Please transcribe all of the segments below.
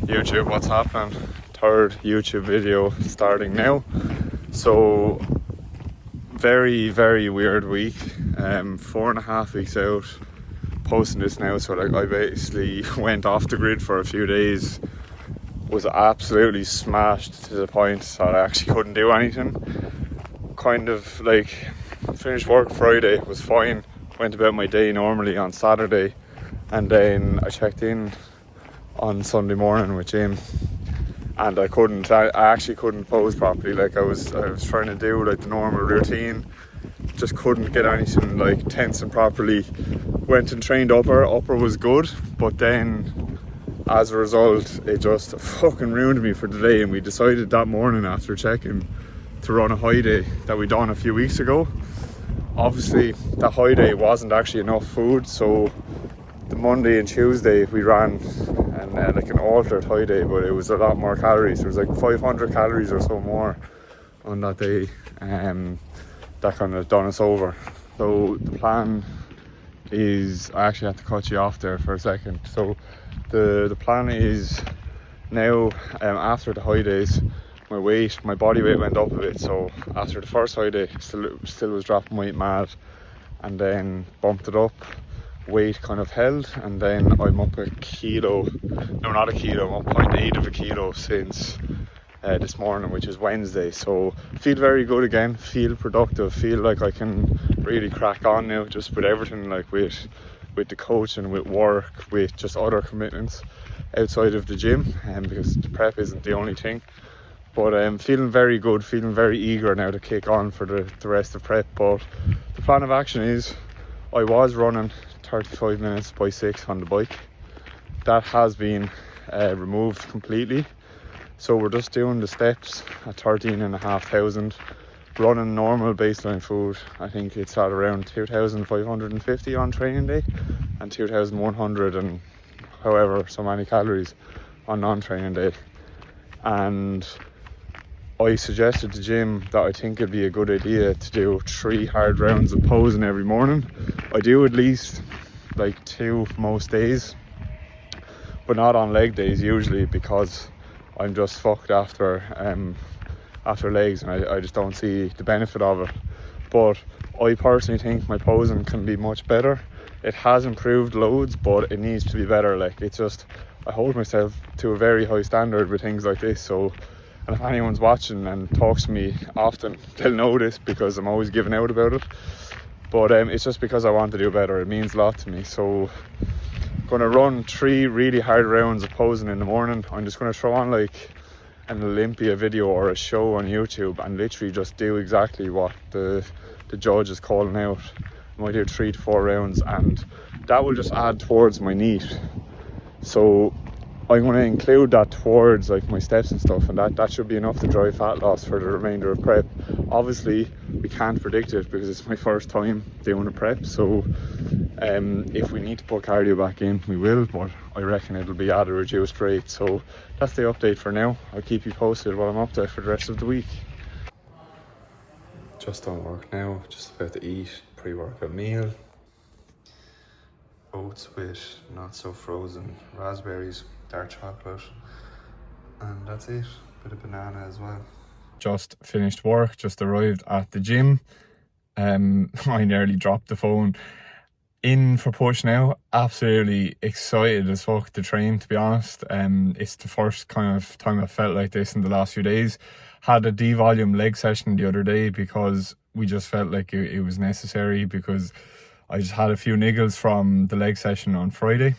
YouTube, what's happening? Third YouTube video starting now. So very weird week. 4.5 weeks out posting this now. So like I basically went off the grid for a few days, was absolutely smashed to the point that I actually couldn't do anything. Kind of like finished work Friday, was fine, went about my day normally on Saturday, and then I checked in on Sunday morning with Jim, and I actually couldn't pose properly. Like I was trying to do like the normal routine, just couldn't get anything like tensing properly. Went and trained upper was good, but then as a result it just fucking ruined me for the day, and we decided that morning after checking to run a high day that we done a few weeks ago. Obviously that high day wasn't actually enough food, so the Monday and Tuesday we ran like an altered high day, but it was a lot more calories. There was like 500 calories or so more on that day, that kind of done us over. So the plan is, I actually had to cut you off there for a second. So the plan is now, after the high days, my body weight went up a bit. So after the first high day, still was dropping weight mad, and then bumped it up. Weight kind of held, and then I'm up a kilo, no not a kilo, I'm up 0.8 of a kilo since this morning, which is Wednesday. So feel very good again, feel productive, feel like I can really crack on now, just with everything, like with the coach and with work, with just other commitments outside of the gym, because the prep isn't the only thing. But I'm feeling very good, feeling very eager now to kick on for the rest of prep. But the plan of action is, I was running 35 minutes by 6 on the bike. That has been removed completely. So we're just doing the steps at 13,500. Running normal baseline food, I think it's at around 2,550 on training day, and 2,100 and however so many calories on non-training day. And I suggested to Jim that I think it'd be a good idea to do 3 hard rounds of posing every morning. I do at least like 2 most days, but not on leg days usually, because I'm just fucked after legs, and I just don't see the benefit of it. But I personally think my posing can be much better. It has improved loads, but it needs to be better. Like, it's just, I hold myself to a very high standard with things like this. So, and if anyone's watching and talks to me often, they'll know this, because I'm always giving out about it. But it's just because I want to do better. It means a lot to me. So I'm going to run 3 really hard rounds of posing in the morning. I'm just going to throw on like an Olympia video or a show on YouTube and literally just do exactly what the judge is calling out. I might do 3 to 4 rounds, and that will just add towards my NEAT. So I'm going to include that towards like my steps and stuff, and that should be enough to drive fat loss for the remainder of prep. Obviously we can't predict it because it's my first time doing a prep, so if we need to put cardio back in, we will, but I reckon it'll be at a reduced rate. So that's the update for now. I'll keep you posted what I'm up to for the rest of the week. Just done work now, just about to eat pre-workout meal. Oats with not so frozen raspberries, dark chocolate, and that's it. Bit of banana as well. Just finished work, just arrived at the gym. I nearly dropped the phone. In for push now, absolutely excited as fuck to train, to be honest. It's the first kind of time I felt like this in the last few days. Had a D-volume leg session the other day because we just felt like it was necessary, because I just had a few niggles from the leg session on Friday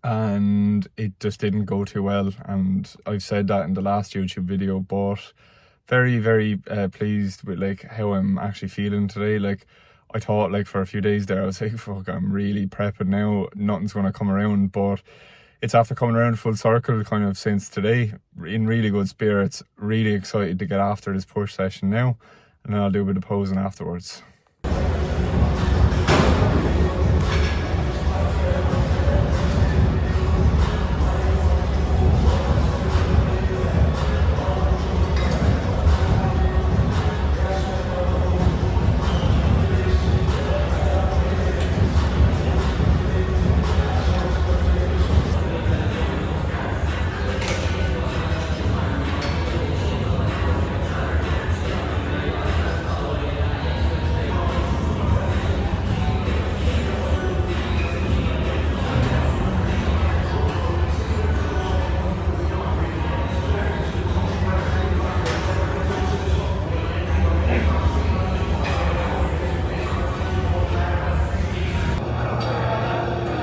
and it just didn't go too well, and I've said that in the last YouTube video, but very pleased with like how I'm actually feeling today. Like, I thought like for a few days there I was like, fuck, I'm really prepping now, nothing's going to come around, but it's after coming around full circle kind of since today. In really good spirits, really excited to get after this push session now, and then I'll do a bit of posing afterwards.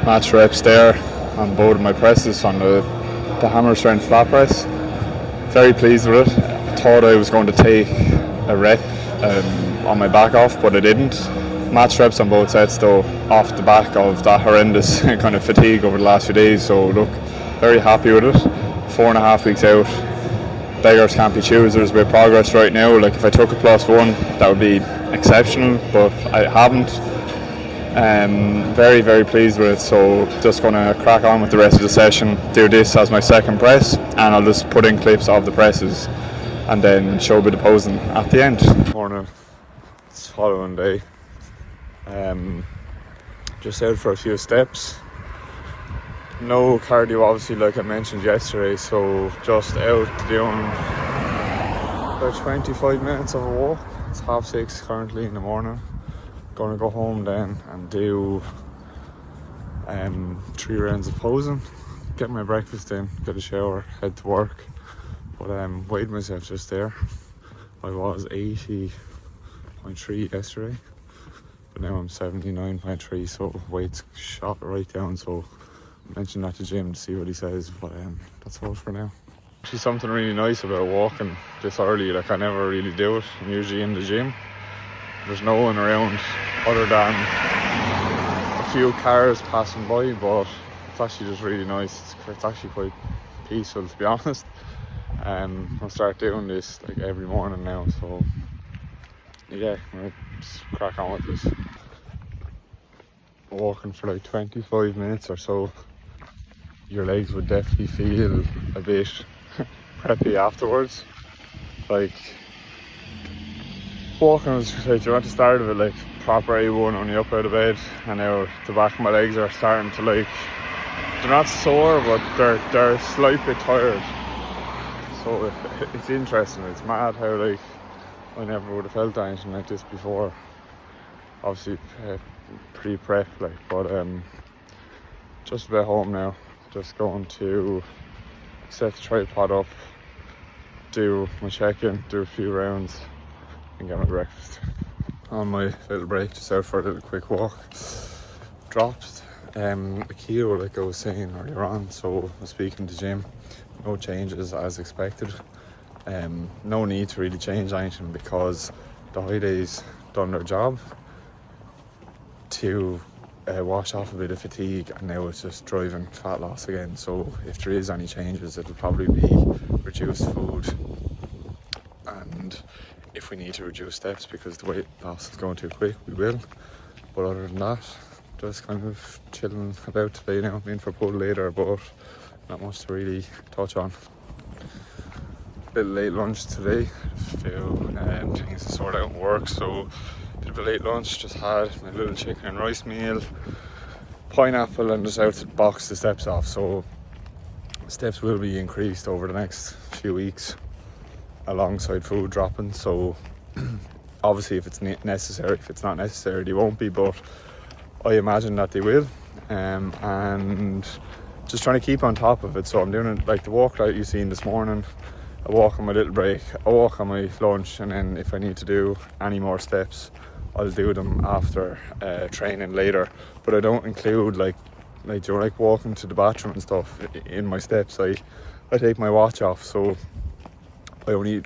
match reps there on both of my presses on the hammer strength flat press. Very pleased with it. I thought I was going to take a rep on my back off, but I didn't. Match reps on both sets though, off the back of that horrendous kind of fatigue over the last few days. So look, very happy with it. 4.5 weeks out, beggars can't be choosers with progress right now. Like if I took a +1, that would be exceptional, but I haven't. Very, very pleased with it. So just going to crack on with the rest of the session, do this as my second press, and I'll just put in clips of the presses and then show a bit of posing at the end. Morning, it's following day. Just out for a few steps. No cardio obviously like I mentioned yesterday, so just out doing about 25 minutes of a walk. It's 6:30 currently in the morning. Gonna go home then and do 3 rounds of posing, get my breakfast in, get a shower, head to work. But weighed myself just there. I was 80.3 yesterday, but now I'm 79.3, so weight's shot right down. So I mentioned that to Jim to see what he says, but that's all for now. Actually, something really nice about walking this early, like I never really do it. I'm usually in the gym. There's no one around other than a few cars passing by, but it's actually just really nice. It's actually quite peaceful, to be honest. I'll start doing this like every morning now, so yeah, I'll just crack on with this. Walking for like 25 minutes or so, your legs would definitely feel a bit preppy afterwards. Like walking was like, you're at the start of it like proper A1, only up out of bed, and now the back of my legs are starting to like, they're not sore, but they're a slight bit tired. So it's interesting. It's mad how like I never would have felt anything like this before. Obviously pre-prep, like, but just about home now. Just going to set the tripod up, do my check-in, do a few rounds, and get my breakfast. On my little break, just out for a little quick walk. Dropped a kilo, like I was saying earlier on. So I was speaking to Jim. No changes as expected. No need to really change anything because the high days done their job to wash off a bit of fatigue, and now it's just driving fat loss again. So if there is any changes, it'll probably be reduced food, and if we need to reduce steps because the weight loss is going too quick, we will. But other than that, just kind of chilling about today now. I'm in for pull later, but not much to really touch on. Little late lunch today. A few things to sort out in work, so bit of a late lunch. Just had my little chicken and rice meal, pineapple, and just out to box the steps off. So steps will be increased over the next few weeks alongside food dropping. So obviously if it's necessary, if it's not necessary they won't be, but I imagine that they will. And just trying to keep on top of it. So I'm doing it like the walk that you seen this morning, a walk on my little break, a walk on my lunch, and then if I need to do any more steps, I'll do them after training later. But I don't include like you know, like walking to the bathroom and stuff in my steps. I take my watch off, so I only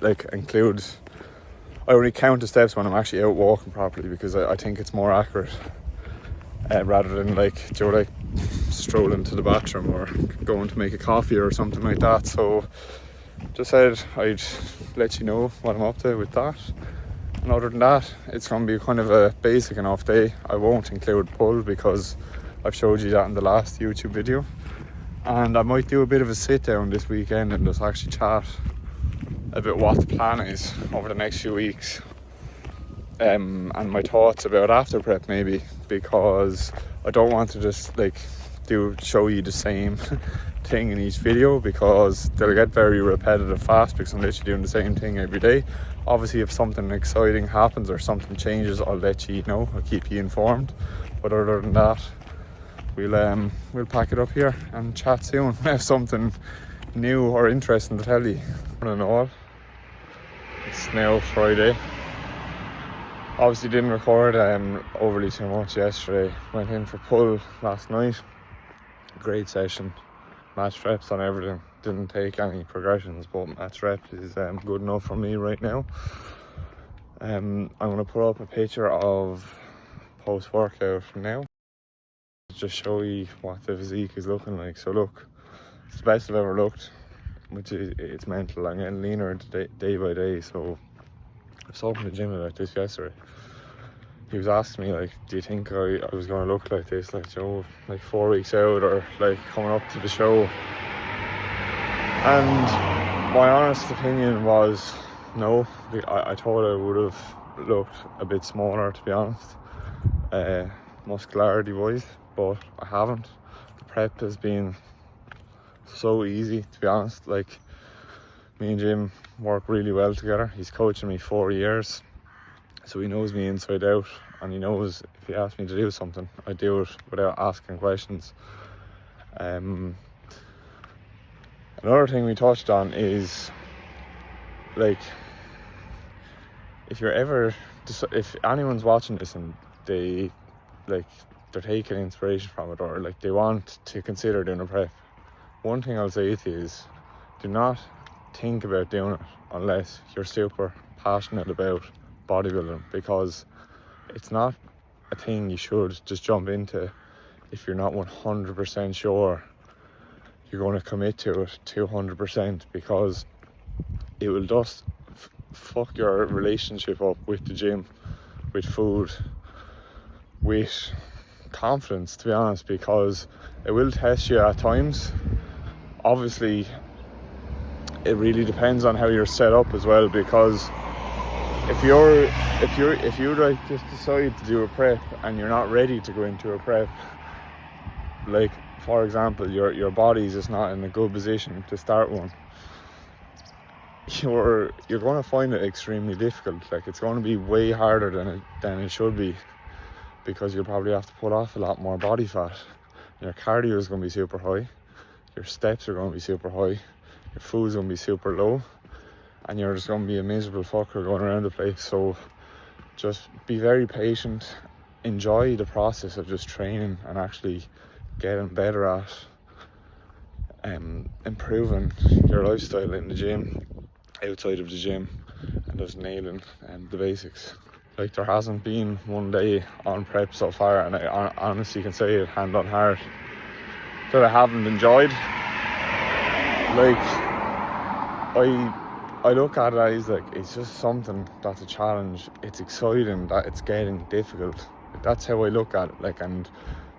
count the steps when I'm actually out walking properly, because I think it's more accurate rather than like, you know, like strolling to the bathroom or going to make a coffee or something like that. So just said I'd let you know what I'm up to with that. And other than that, it's going to be kind of a basic enough day. I won't include pull because I've showed you that in the last YouTube video, and I might do a bit of a sit down this weekend and just actually chat about what the plan is over the next few weeks, and my thoughts about after prep maybe, because I don't want to just like show you the same thing in each video, because they'll get very repetitive fast because I'm literally doing the same thing every day. Obviously if something exciting happens or something changes, I'll let you know, I'll keep you informed. But other than that, we'll pack it up here and chat soon. I have something new or interesting to tell you. I don't know what. It's now Friday. Obviously didn't record overly too much yesterday. Went in for pull last night. great session. Match reps on everything. Didn't take any progressions, but match reps is good enough for me right now. I'm going to put up a picture of post-workout now. Just show you what the physique is looking like. So look, it's the best I've ever looked, which is, it's mental. I'm getting leaner day by day. So I was talking to Jim about this yesterday. He was asking me, like, do you think I was going to look like this, like, you know, like 4 weeks out, or like coming up to the show? And my honest opinion was no. I thought I would have looked a bit smaller, to be honest, muscularity wise, but I haven't. The prep has been so easy, to be honest. Like, me and Jim work really well together. He's coaching me 4 years, so he knows me inside out, and he knows if he asks me to do something, I do it without asking questions. Another thing we touched on is, like, if anyone's watching this and they're taking inspiration from it, or like they want to consider doing a prep, one thing I'll say to you is, do not think about doing it unless you're super passionate about bodybuilding, because it's not a thing you should just jump into if you're not 100% sure you're going to commit to it 200%, because it will just fuck your relationship up with the gym, with food, with confidence, to be honest, because it will test you at times. Obviously, it really depends on how you're set up as well, because if you like just decide to do a prep and you're not ready to go into a prep, like for example, your body's just not in a good position to start one, you're going to find it extremely difficult. Like, it's going to be way harder than it should be, because you'll probably have to put off a lot more body fat. Your cardio is going to be super high, your steps are going to be super high, your food's going to be super low, and you're just going to be a miserable fucker going around the place. So just be very patient, enjoy the process of just training and actually getting better at improving your lifestyle in the gym, outside of the gym, and just nailing the basics. Like, there hasn't been one day on prep so far, and I honestly can say it hand on heart, that I haven't enjoyed. Like, I look at it as like, it's just something that's a challenge. It's exciting that it's getting difficult. Like, that's how I look at it. Like, and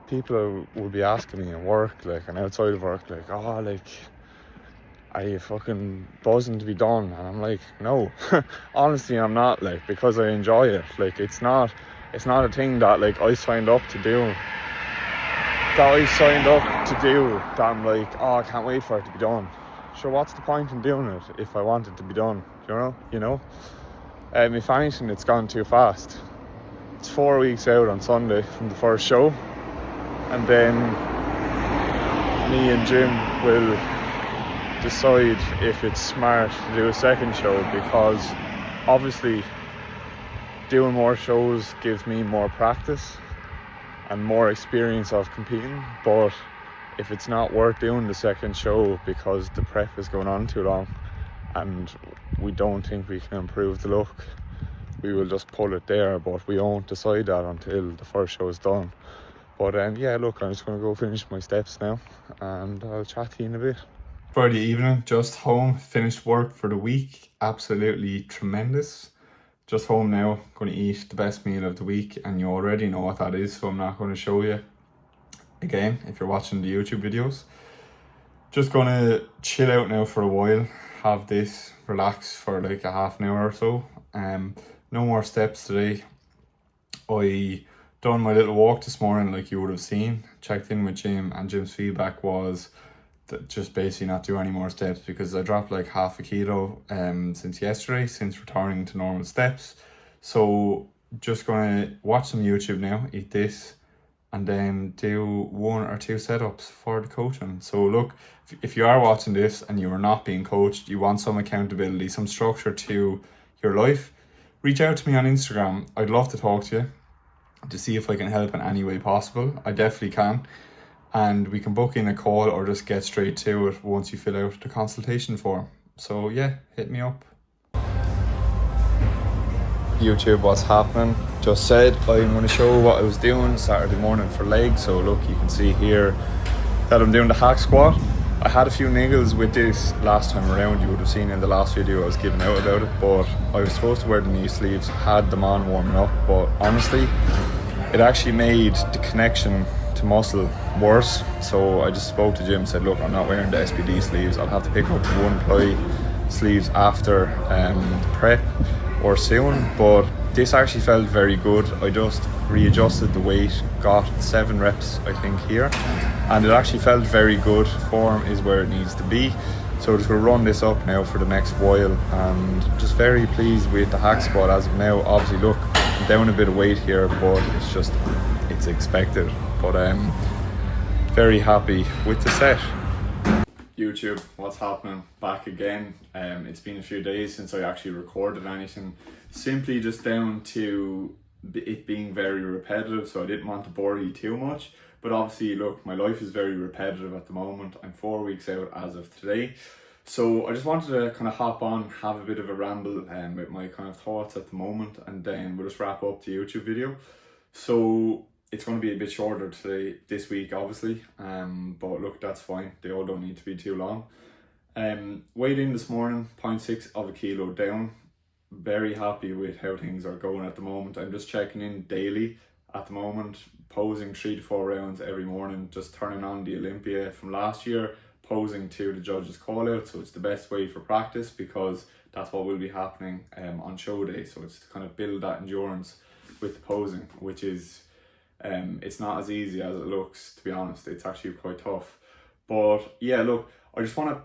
people will be asking me in work, like, and outside of work, like, oh, like, are you fucking buzzing to be done? And I'm like, no. Honestly, I'm not, like, because I enjoy it. Like, it's not a thing that, like, I signed up to do. That I'm like, oh, I can't wait for it to be done. Sure, what's the point in doing it if I want it to be done? You know? If anything, it's gone too fast. It's 4 weeks out on Sunday from the first show, and then me and Jim will decide if it's smart to do a second show, because obviously doing more shows gives me more practice and more experience of competing. But if it's not worth doing the second show because the prep is going on too long and we don't think we can improve the look, we will just pull it there, but we won't decide that until the first show is done. But yeah, look, I'm just going to go finish my steps now, and I'll chat to you in a bit. Friday evening, just home, finished work for the week. Absolutely tremendous. Just home now, going to eat the best meal of the week, and you already know what that is, so I'm not going to show you again if you're watching the YouTube videos. Just going to chill out now for a while, have this, relax for like a half an hour or so. No more steps today. I done my little walk this morning, like you would have seen, checked in with Jim, and Jim's feedback was that just basically not do any more steps, because I dropped like half a kilo since yesterday, since returning to normal steps. So just gonna watch some YouTube now, eat this, and then do 1 or 2 setups for the coaching. So look, if you are watching this and you are not being coached, you want some accountability, some structure to your life, reach out to me on Instagram. I'd love to talk to you to see if I can help in any way possible. I definitely can. and we can book in a call or just get straight to it once you fill out the consultation form. So yeah, hit me up. YouTube, what's happening? Just said I'm going to show what I was doing Saturday morning for legs. So look, you can see here that I'm doing the hack squat. I had a few niggles with this last time around. You would have seen in the last video I was giving out about it, but I was supposed to wear the knee sleeves, had them on warming up, but honestly it actually made the connection to muscle worse. So I just spoke to Jim, said look, I'm not wearing the SPD sleeves, I'll have to pick up one ply sleeves after prep or soon. But this actually felt very good. I just readjusted the weight, got 7 reps I think here, and it actually felt very good. Form is where it needs to be. So just going to run this up now for the next while, and just very pleased with the hack squat as of now. Obviously look, I'm down a bit of weight here, but it's expected. But very happy with the set. YouTube, what's happening? Back again. It's been a few days since I actually recorded anything, simply just down to it being very repetitive, so I didn't want to bore you too much. But obviously look, my life is very repetitive at the moment. I'm 4 weeks out as of today, so I just wanted to kind of hop on, have a bit of a ramble with my kind of thoughts at the moment, and then we'll just wrap up the YouTube video. So it's going to be a bit shorter this week obviously, but look, that's fine, they all don't need to be too long. Weighed in this morning, 0.6 of a kilo down. Very happy with how things are going at the moment. I'm just checking in daily at the moment, posing 3 to 4 rounds every morning, just turning on the Olympia from last year, posing to the judges call out. So it's the best way for practice, because that's what will be happening on show day. So it's to kind of build that endurance with the posing, which is it's not as easy as it looks, to be honest. It's actually quite tough. But yeah, look, I just want to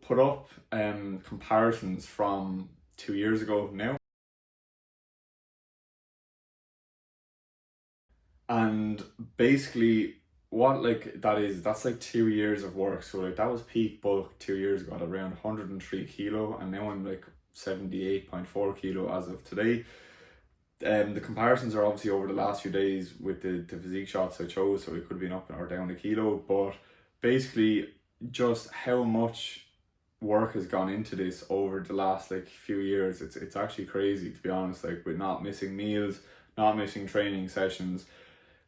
put up comparisons from 2 years ago now, and basically what that's like 2 years of work. So like that was peak bulk 2 years ago at around 103 kilo, and now I'm like 78.4 kilo as of today. The comparisons are obviously over the last few days with the physique shots I chose, so it could have been up or down a kilo, but basically just how much work has gone into this over the last like few years. It's actually crazy, to be honest, like with not missing meals, not missing training sessions,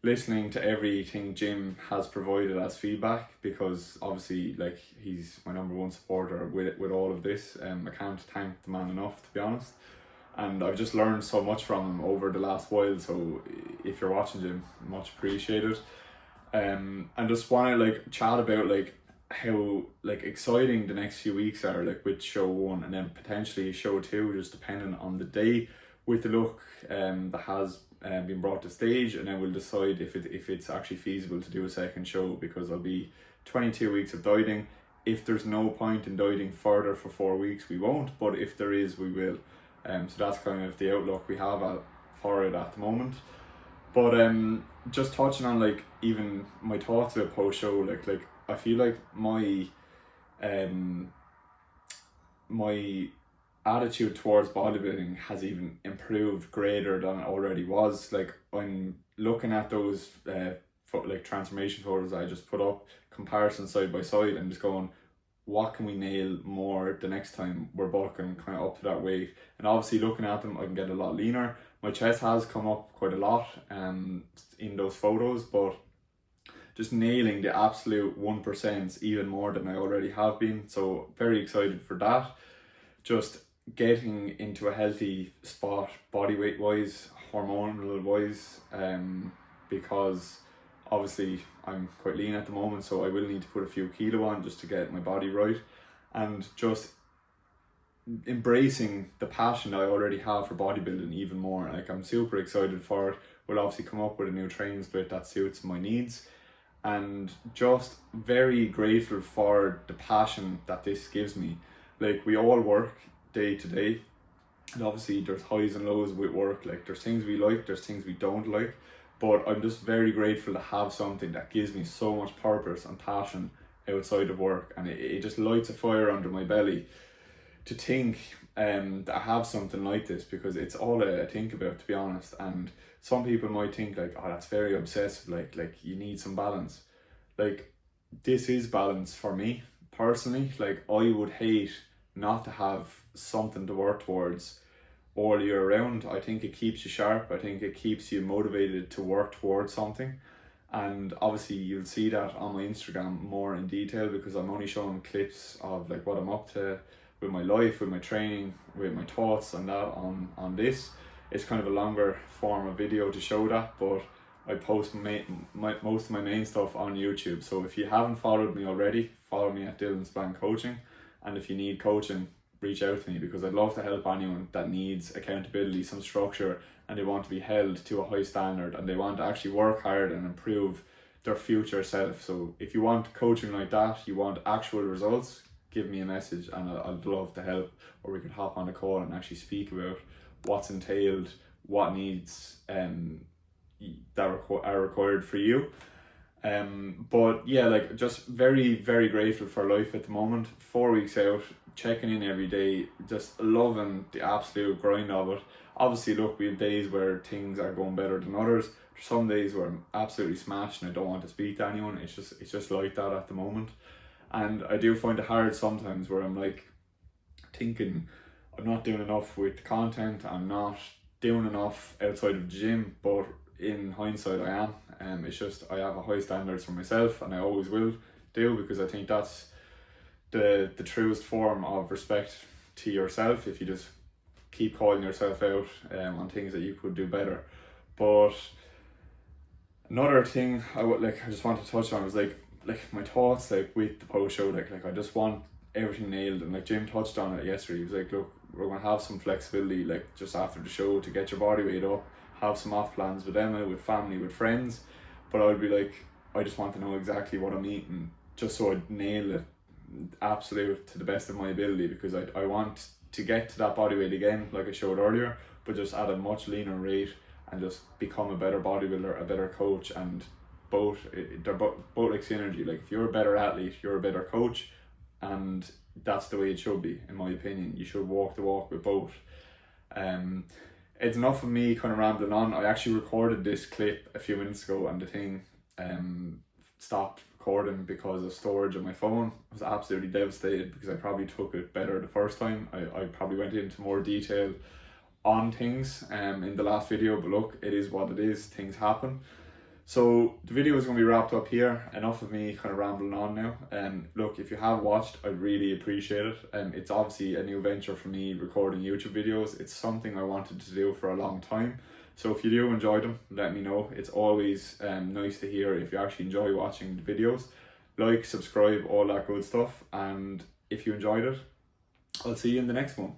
listening to everything Jim has provided as feedback, because obviously like he's my #1 supporter with all of this. I can't thank the man enough, to be honest, and I've just learned so much from him over the last while. So if you're watching, Jim, much appreciated. And just want to like chat about like how like exciting the next few weeks are, like with show 1 and then potentially show 2, just depending on the day, with the look that has been brought to stage, and then we'll decide if it's actually feasible to do a second show, because I'll be 22 weeks of dieting. If there's no point in dieting further for 4 weeks, we won't, but if there is, we will. So that's kind of the outlook we have for it at the moment. But just touching on like even my thoughts about post show, like I feel like my my attitude towards bodybuilding has even improved greater than it already was. Like I'm looking at those like transformation photos I just put up, comparison side by side, and just going, what can we nail more the next time we're bulking kind of up to that weight? And obviously looking at them, I can get a lot leaner. My chest has come up quite a lot in those photos, but just nailing the absolute 1% even more than I already have been. So very excited for that. Just getting into a healthy spot body weight wise, hormonal wise, because obviously I'm quite lean at the moment, so I will need to put a few kilo on just to get my body right, and just embracing the passion that I already have for bodybuilding even more. Like I'm super excited for it. We'll obviously come up with a new training split that suits my needs, and just very grateful for the passion that this gives me. Like we all work day to day, and obviously there's highs and lows with work. Like there's things we like, there's things we don't like, but I'm just very grateful to have something that gives me so much purpose and passion outside of work, and it just lights a fire under my belly to think that I have something like this, because it's all I think about, to be honest. And some people might think like, oh, that's very obsessive, like you need some balance. like, this is balance for me personally. Like, I would hate not to have something to work towards all year round. I think it keeps you sharp. I think it keeps you motivated to work towards something. And obviously you'll see that on my Instagram more in detail, because I'm only showing clips of like what I'm up to with my life, with my training, with my thoughts and that on this. It's kind of a longer form of video to show that, but I post most of my main stuff on YouTube. So if you haven't followed me already, follow me at Dylan's Plan Coaching. And if you need coaching, reach out to me, because I'd love to help anyone that needs accountability, some structure, and they want to be held to a high standard, and they want to actually work hard and improve their future self. So if you want coaching like that, you want actual results, give me a message and I'd love to help, or we could hop on a call and actually speak about what's entailed, what needs that are required for you. But yeah, like, just very, very grateful for life at the moment. 4 weeks out, checking in every day, just loving the absolute grind of it. Obviously, look, we have days where things are going better than others. There's some days where I'm absolutely smashed and I don't want to speak to anyone. It's just like that at the moment. And I do find it hard sometimes, where I'm like thinking I'm not doing enough with content, I'm not doing enough outside of the gym, but in hindsight I am. It's just, I have a high standards for myself, and I always will do, because I think that's the truest form of respect to yourself, if you just keep calling yourself out on things that you could do better. But another thing I just want to touch on was like my thoughts, like, with the post show, like I just want everything nailed. And like Jim touched on it yesterday, he was like, look, we're gonna have some flexibility, like, just after the show, to get your body weight up, have some off plans with Emma, with family, with friends. But I would be like, I just want to know exactly what I'm eating, just so I nail it absolute to the best of my ability, because I want to get to that body weight again, like I showed earlier, but just at a much leaner rate, and just become a better bodybuilder, a better coach. And they're both like synergy. Like, if you're a better athlete, you're a better coach, and that's the way it should be, in my opinion. You should walk the walk with both. It's enough of me kind of rambling on. I actually recorded this clip a few minutes ago, and the thing stopped recording because of storage on my phone. I was absolutely devastated, because I probably took it better the first time. I probably went into more detail on things in the last video, but look, it is what it is, things happen. So the video is going to be wrapped up here. Enough of me kind of rambling on now. Look, if you have watched, I really appreciate it. It's obviously a new venture for me, recording YouTube videos. It's something I wanted to do for a long time. So if you do enjoy them, let me know. It's always nice to hear if you actually enjoy watching the videos. Like, subscribe, all that good stuff. And if you enjoyed it, I'll see you in the next one.